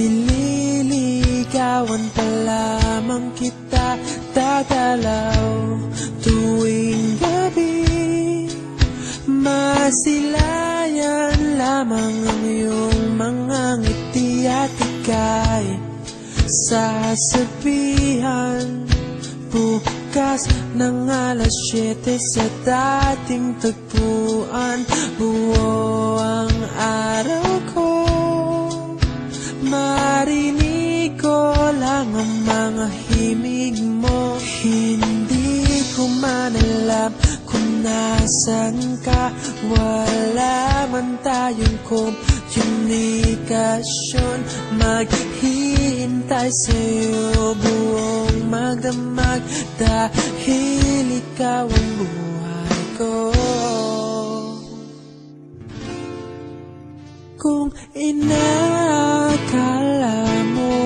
Nililigawan pa lamang kita, dadalaw tuwing gabi. Masilayan lamang ang iyong mga ngiti at ika'y sasabihan bukas ng alas 7 sa dating tagpuan. Buo ang araw ko, marinig ko lang ang mga himig mo. Hindi ko man alam kung nasan ka, wala man tayong komunikasyon. Maghihintay sa'yo buong magdamag, dahil ikaw ang buhay ko. Kung inakala mo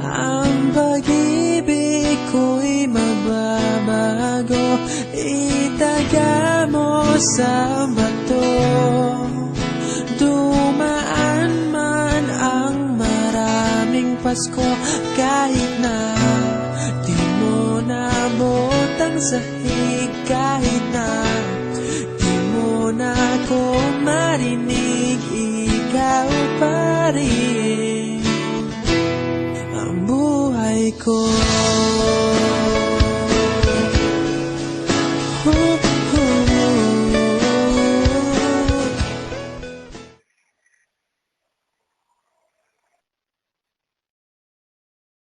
ang pag-ibig ko'y mababago, itaga mo sa bato. Dumaan man ang maraming Pasko, kahit na di mo nabot ang sahig, kahit na di mo na ako marinig, ikaw pa rin ang buhay ko.